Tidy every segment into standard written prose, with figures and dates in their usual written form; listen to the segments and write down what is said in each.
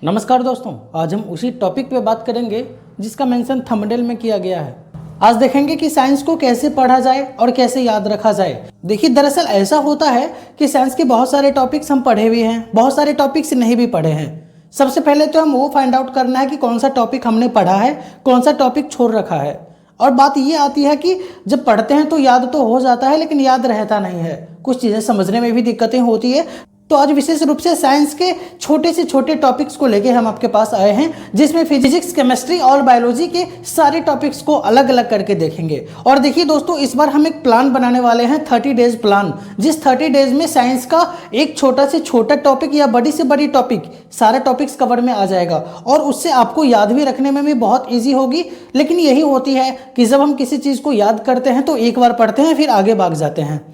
नमस्कार दोस्तों, आज हम उसी टॉपिक पे बात करेंगे जिसका मेंशन थंबनेल में किया गया है। आज देखेंगे कि साइंस को कैसे पढ़ा जाए और कैसे याद रखा जाए। देखिए, दरअसल ऐसा होता है कि साइंस के बहुत सारे टॉपिक्स हम पढ़े हुए हैं, बहुत सारे टॉपिक्स नहीं भी पढ़े हैं। सबसे पहले तो हम वो फाइंड आउट करना है कि कौन सा टॉपिक हमने पढ़ा है, कौन सा टॉपिक छोड़ रखा है। और बात ये आती है कि जब पढ़ते हैं तो याद तो हो जाता है, लेकिन याद रहता नहीं है। कुछ चीज़ें समझने में भी दिक्कतें होती है। तो आज विशेष रूप से साइंस के छोटे से छोटे टॉपिक्स को लेके हम आपके पास आए हैं, जिसमें फिजिक्स, केमिस्ट्री और बायोलॉजी के सारे टॉपिक्स को अलग अलग करके देखेंगे। और देखिए दोस्तों, इस बार हम एक प्लान बनाने वाले हैं, 30 डेज प्लान, जिस 30 डेज में साइंस का एक छोटा से छोटा टॉपिक या बड़ी से बड़ी टॉपिक, सारा टॉपिक्स कवर में आ जाएगा और उससे आपको याद भी रखने में भी बहुत ईजी होगी। लेकिन यही होती है कि जब हम किसी चीज़ को याद करते हैं तो एक बार पढ़ते हैं, फिर आगे भाग जाते हैं,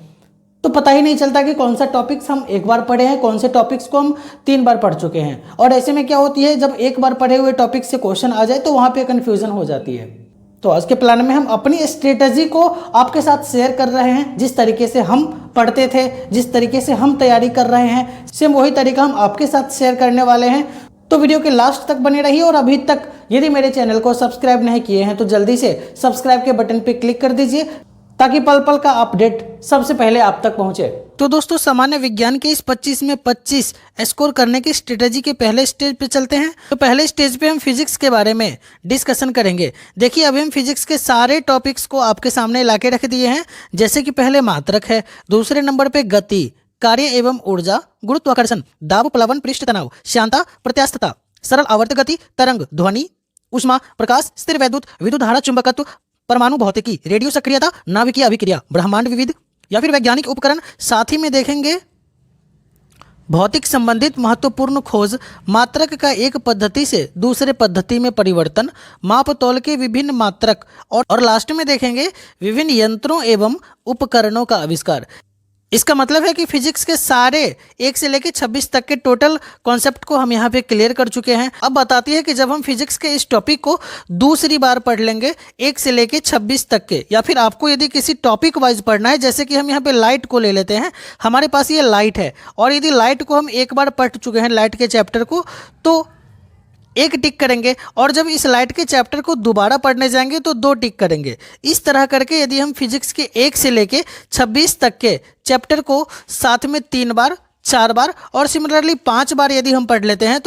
तो पता ही नहीं चलता कि कौन सा टॉपिक्स हम एक बार पढ़े हैं, कौन से टॉपिक्स को हम 3 बार पढ़ चुके हैं। और ऐसे में क्या होती है, जब एक बार पढ़े हुए टॉपिक से क्वेश्चन आ जाए तो वहाँ पे कन्फ्यूजन हो जाती है। तो आज के प्लान में हम अपनी स्ट्रेटजी को आपके साथ शेयर कर रहे हैं। जिस तरीके से हम पढ़ते थे, जिस तरीके से हम तैयारी कर रहे हैं, सेम वही तरीका हम आपके साथ शेयर करने वाले हैं। तो वीडियो के लास्ट तक बने रहिए। और अभी तक यदि मेरे चैनल को सब्सक्राइब नहीं किए हैं तो जल्दी से सब्सक्राइब के बटन पर क्लिक कर दीजिए, ताकि पल पल का अपडेट सबसे पहले आप तक पहुंचे। तो दोस्तों, सामान्य विज्ञान के इस 25 में 25 स्कोर करने की स्ट्रेटजी के पहले स्टेज पे चलते हैं। तो पहले स्टेज पे हम फिजिक्स के बारे में डिस्कशन करेंगे। देखिए, अभी हम फिजिक्स के सारे टॉपिक्स को आपके सामने ला के रख दिए हैं। जैसे कि पहले मात्रक है, दूसरे नंबर पे गति, कार्य एवं ऊर्जा, गुरुत्वाकर्षण, दाब, प्लवन, पृष्ठ तनाव, श्यानता, प्रत्यास्थता, सरल आवर्त गति, तरंग, ध्वनि, ऊष्मा, प्रकाश, स्थिर वैद्युत, विद्युत धारा, चुंबकत्व, परमाणु भौतिकी, रेडियो सक्रियता, नाभिकीय अभिक्रिया, ब्रह्मांड विविध या फिर वैज्ञानिक उपकरण। साथ ही में देखेंगे भौतिक संबंधित महत्वपूर्ण खोज, मात्रक का एक पद्धति से दूसरे पद्धति में परिवर्तन, माप तौल के विभिन्न मात्रक, और लास्ट में देखेंगे विभिन्न यंत्रों एवं उपकरणों का आविष्कार। इसका मतलब है कि फिजिक्स के सारे 1 से लेकर 26 तक के टोटल कॉन्सेप्ट को हम यहाँ पे क्लियर कर चुके हैं। अब बताती है कि जब हम फिजिक्स के इस टॉपिक को दूसरी बार पढ़ लेंगे 1 से लेकर 26 तक के, या फिर आपको यदि किसी टॉपिक वाइज पढ़ना है, जैसे कि हम यहाँ पे लाइट को ले लेते हैं, हमारे पास ये लाइट है और यदि लाइट को हम एक बार पढ़ चुके हैं, लाइट के चैप्टर को, तो 1 टिक करेंगे। और जब इस लाइट के चैप्टर को दोबारा पढ़ने जाएंगे तो 2 टिक करेंगे। इस तरह करके यदि हम फिजिक्स के 1 से लेके 26 तक के चैप्टर को साथ में 3 बार, 4 बार और सिमिलरली 5 बार यदि हम पढ़ लेते हैं,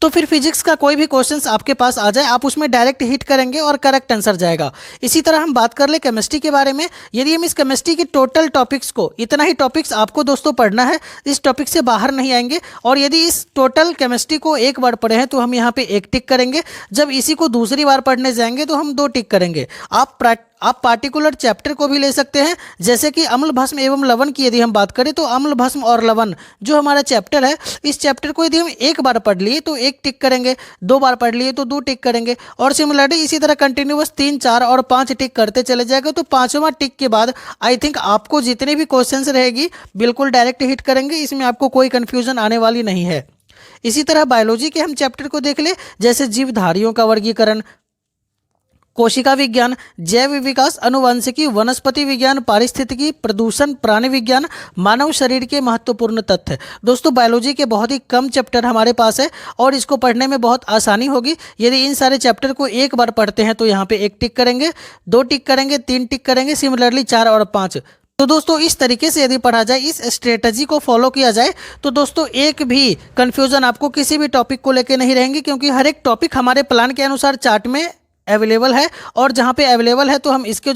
तो फिर फिजिक्स का कोई भी क्वेश्चंस आपके पास आ जाए, आप उसमें डायरेक्ट हिट करेंगे और करेक्ट आंसर जाएगा। इसी तरह हम बात कर ले केमिस्ट्री के बारे में। यदि हम इस केमिस्ट्री के टोटल टॉपिक्स को, इतना ही टॉपिक्स आपको दोस्तों पढ़ना है, इस टॉपिक से बाहर नहीं आएंगे। और यदि इस टोटल केमिस्ट्री को एक बार पढ़े हैं तो हम यहाँ पे 1 टिक करेंगे। जब इसी को दूसरी बार पढ़ने जाएंगे तो हम 2 टिक करेंगे। आप पार्टिकुलर चैप्टर को भी ले सकते हैं, जैसे कि अम्ल भस्म एवं लवण की यदि हम बात करें तो अम्ल भस्म और लवण जो हमारा चैप्टर है, इस चैप्टर को यदि हम 1 बार पढ़ लिए तो 1 टिक करेंगे, 2 बार पढ़ लिए तो 2 टिक करेंगे, और सिमिलरली इसी तरह कंटिन्यूअस 3, 4 और 5 टिक करते चले जाएगा। तो 5वां टिक के बाद आई थिंक आपको जितने भी क्वेश्चंस रहेगी बिल्कुल डायरेक्ट हिट करेंगे, इसमें आपको कोई कन्फ्यूजन आने वाली नहीं है। इसी तरह बायोलॉजी के हम चैप्टर को देख ले, जैसे जीवधारियों का वर्गीकरण, कोशिका विज्ञान, जैव विकास, अनुवांशिकी, वनस्पति विज्ञान, पारिस्थितिकी, प्रदूषण, प्राणी विज्ञान, मानव शरीर के महत्वपूर्ण तथ्य। दोस्तों, बायोलॉजी के बहुत ही कम चैप्टर हमारे पास है और इसको पढ़ने में बहुत आसानी होगी। यदि इन सारे चैप्टर को एक बार पढ़ते हैं तो यहाँ पे 1 टिक करेंगे, 2 टिक करेंगे, 3 टिक करेंगे, सिमिलरली 4 और 5। तो दोस्तों, इस तरीके से यदि पढ़ा जाए, इस स्ट्रेटजी को फॉलो किया जाए, तो दोस्तों एक भी कन्फ्यूजन आपको किसी भी टॉपिक को लेकर नहीं रहेंगी, क्योंकि हर एक टॉपिक हमारे प्लान के अनुसार चार्ट में अवेलेबल है। और जहाँ पे अवेलेबल है तो हम इसके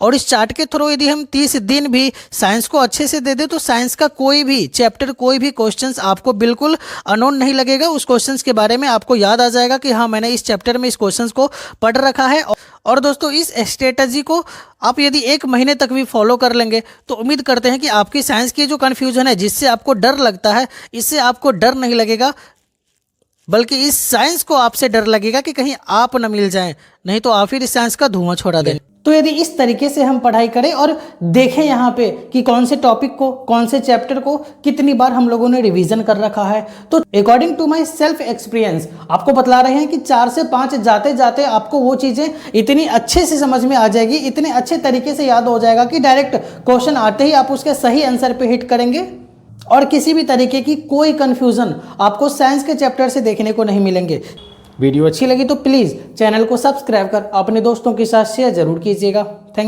और इस चार्ट के थ्रू यदि हम 30 दिन भी साइंस को अच्छे से दे दें तो साइंस का कोई भी चैप्टर, कोई भी क्वेश्चंस आपको बिल्कुल अननोन नहीं लगेगा। उस क्वेश्चंस के बारे में आपको याद आ जाएगा कि हाँ, मैंने इस चैप्टर में इस क्वेश्चंस को पढ़ रखा है। और दोस्तों, इस स्ट्रेटजी को आप यदि 1 महीने तक भी फॉलो कर लेंगे तो उम्मीद करते हैं कि आपकी साइंस की जो कन्फ्यूजन है, जिससे आपको डर लगता है, इससे आपको डर नहीं लगेगा, बल्कि इस साइंस को आपसे डर लगेगा कि कहीं आप न मिल जाएं, नहीं तो आप फिर इस साइंस का धुआं छोड़ा दें। तो यदि इस तरीके से हम पढ़ाई करें और देखें यहाँ पे कि कौन से टॉपिक को, कौन से चैप्टर को कितनी बार हम लोगों ने रिवीजन कर रखा है, तो according to my self experience आपको बतला रहे हैं कि 4 से 5 जाते जाते आपको वो चीज़ें इतनी अच्छे से समझ में आ जाएगी, इतने अच्छे तरीके से याद हो जाएगा कि डायरेक्ट क्वेश्चन आते ही आप उसके सही आंसर पे हिट करेंगे और किसी भी तरीके की कोई कंफ्यूजन आपको साइंस के चैप्टर से देखने को नहीं मिलेंगे। वीडियो अच्छी लगी तो प्लीज़ चैनल को सब्सक्राइब कर अपने दोस्तों के साथ शेयर जरूर कीजिएगा। थैंक